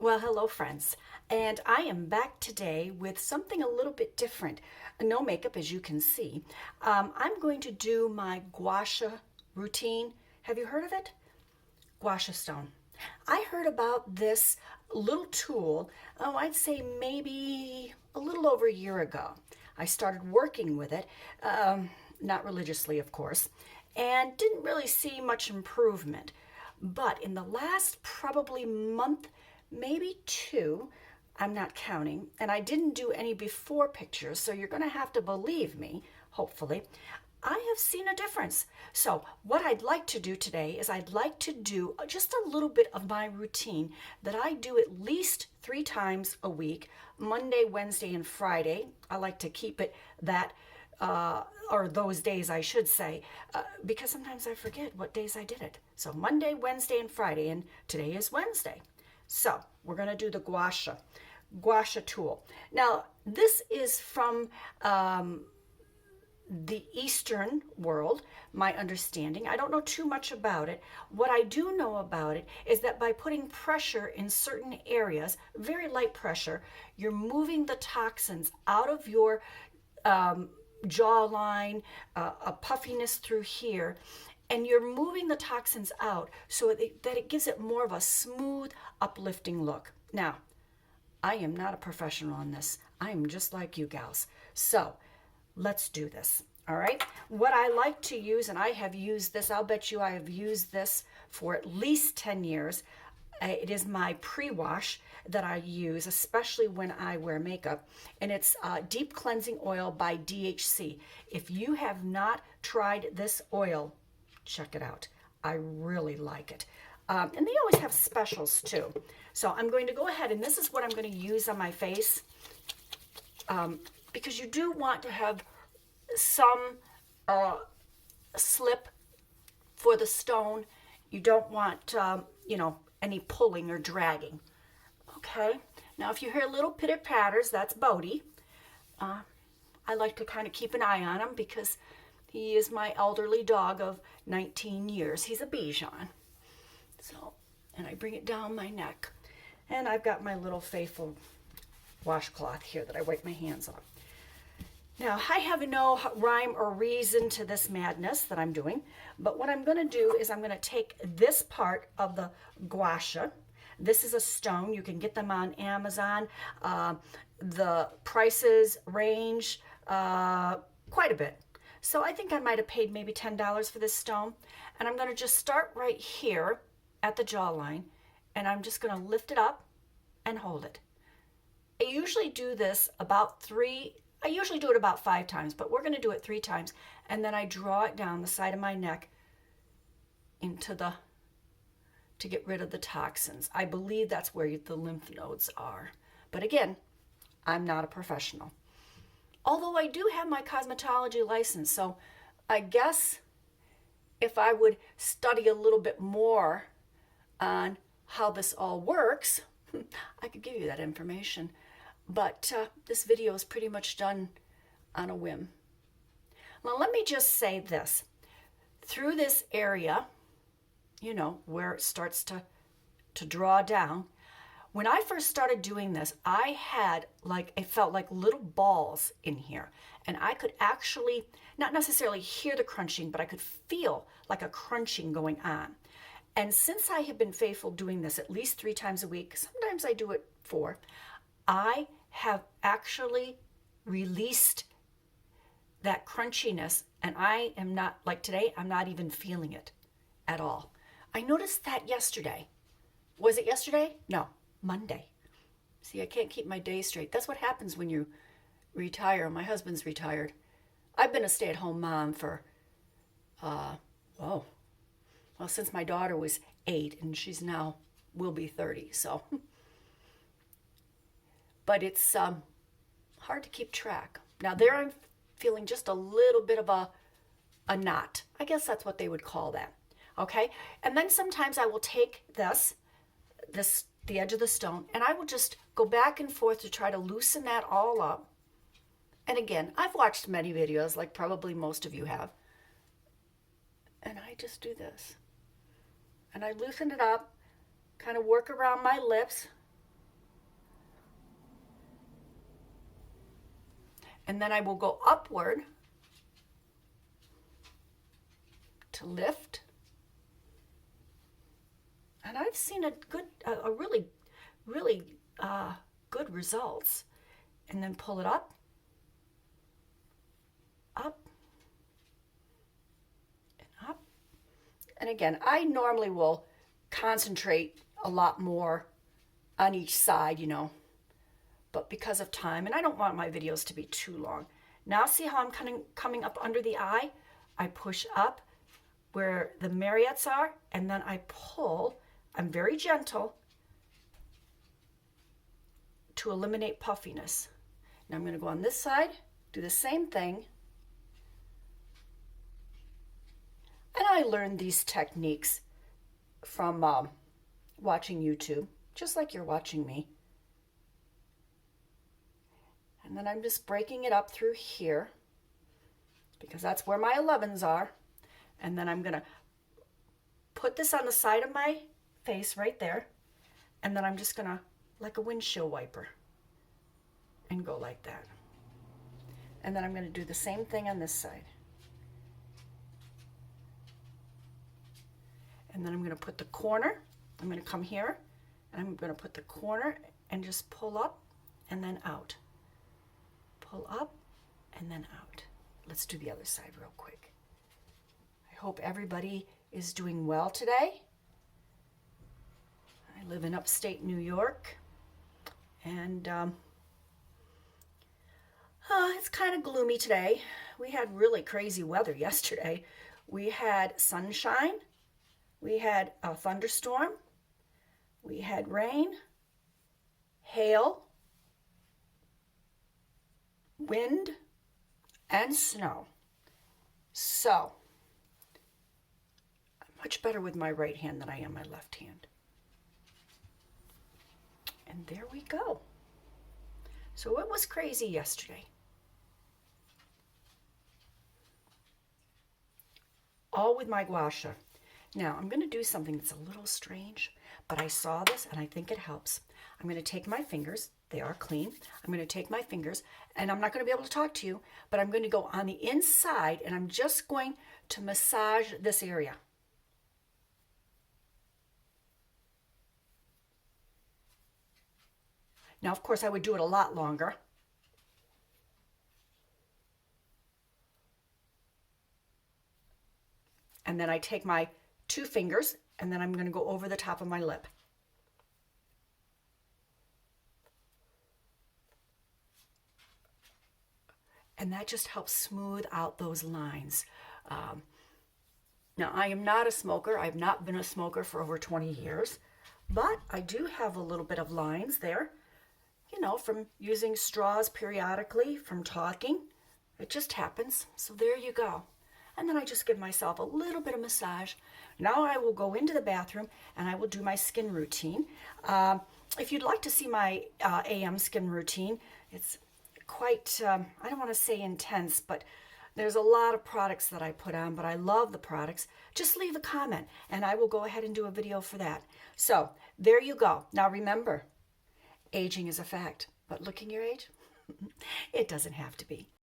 Well, hello, friends. And I am back today with something a little bit different. No makeup, as you can see. I'm going to do my Gua Sha routine. Have you heard of it? Gua Sha stone. I heard about this little tool, I'd say maybe a little over a year ago. I started working with it, not religiously, of course, and didn't really see much improvement. But in the last probably month, maybe two, I'm not counting, and I didn't do any before pictures, so you're going to have to believe me, hopefully. I have seen a difference. So what I'd like to do today is I'd like to do just a little bit of my routine that I do at least 3 times a week, Monday, Wednesday, and Friday. I like to keep it that, or those days I should say, because sometimes I forget what days I did it. So Monday, Wednesday, and Friday, and today is Wednesday. So we're going to do the Gua Sha tool. Now, this is from the Eastern world, my understanding. I don't know too much about it. What I do know about it is that by putting pressure in certain areas, very light pressure, you're moving the toxins out of your jawline, a puffiness through here, and you're moving the toxins out so that it gives it more of a smooth, uplifting look. Now, I am not a professional on this. I am just like you gals. So let's do this. All right. What I like to use, and I have used this, I'll bet you I have used this for at least 10 years. It is my pre-wash that I use, especially when I wear makeup, and it's Deep Cleansing Oil by DHC. If you have not tried this oil, check it out. I really like it. And they always have specials too. So I'm going to go ahead, and this is what I'm going to use on my face, because you do want to have some slip for the stone. You don't want, any pulling or dragging. Okay. Now, if you hear little pitter patters, that's Bodhi. I like to kind of keep an eye on him because he is my elderly dog of 19 years. He's a Bichon. So, and I bring it down my neck. And I've got my little faithful washcloth here that I wipe my hands on. Now, I have no rhyme or reason to this madness that I'm doing, but what I'm going to do is I'm going to take this part of the Gua Sha. This is a stone. You can get them on Amazon. The prices range quite a bit. So I think I might have paid maybe $10 for this stone. And I'm going to just start right here at the jawline, and I'm just going to lift it up and hold it. I usually do this about 5 times, but we're going to do it 3 times. And then I draw it down the side of my neck to get rid of the toxins. I believe that's where the lymph nodes are. But again, I'm not a professional. Although I do have my cosmetology license, so I guess if I would study a little bit more on how this all works, I could give you that information. But this video is pretty much done on a whim. Now, let me just say this. Through this area, where it starts to draw down, when I first started doing this, I had it felt like little balls in here. And I could actually, not necessarily hear the crunching, but I could feel like a crunching going on. And since I have been faithful doing this at least 3 times a week, sometimes I do it 4, I have actually released that crunchiness, and I am not, like today, I'm not even feeling it at all. I noticed that yesterday. Was it yesterday? No, Monday. See, I can't keep my days straight. That's what happens when you retire. My husband's retired. I've been a stay-at-home mom for, since my daughter was 8, and she's now will be 30, so. But it's hard to keep track. Now there I'm feeling just a little bit of a knot. I guess that's what they would call that. Okay? And then sometimes I will take the edge of the stone, and I will just go back and forth to try to loosen that all up. And again, I've watched many videos, like probably most of you have. And I just do this. And I loosen it up, kind of work around my lips, And then I will go upward to lift. And I've seen a really good results. And then pull it up, up, and up. And again, I normally will concentrate a lot more on each side, you know, but because of time, and I don't want my videos to be too long. Now see how I'm coming up under the eye? I push up where the Marriott's are, and then I pull. I'm very gentle to eliminate puffiness. Now I'm going to go on this side, do the same thing. And I learned these techniques from watching YouTube, just like you're watching me. And then I'm just breaking it up through here because that's where my 11s are. And then I'm going to put this on the side of my face right there. And then I'm just going to, like a windshield wiper, and go like that. And then I'm going to do the same thing on this side. And then I'm going to put the corner. I'm going to come here, and I'm going to put the corner and just pull up and then out. Pull up and then out. Let's do the other side real quick. I hope everybody is doing well today. I live in upstate New York, and it's kind of gloomy today. We had really crazy weather yesterday. We had sunshine, we had a thunderstorm, we had rain, hail, wind, and snow. So, I'm much better with my right hand than I am my left hand. And there we go. So it was crazy yesterday. All with my Gua Sha. Now I'm going to do something that's a little strange, but I saw this and I think it helps. I'm going to take my fingers. They are clean. I'm going to take my fingers, and I'm not going to be able to talk to you, but I'm going to go on the inside, and I'm just going to massage this area. Now, of course, I would do it a lot longer. And then I take my 2 fingers, and then I'm going to go over the top of my lip. And that just helps smooth out those lines. Now, I am not a smoker. I've not been a smoker for over 20 years, but I do have a little bit of lines there, you know, from using straws periodically, from talking. It just happens. So there you go. And then I just give myself a little bit of massage. Now I will go into the bathroom and I will do my skin routine. If you'd like to see my AM skin routine, it's quite, I don't want to say intense, but there's a lot of products that I put on, but I love the products. Just leave a comment and I will go ahead and do a video for that. So there you go. Now remember, aging is a fact, but looking your age, it doesn't have to be.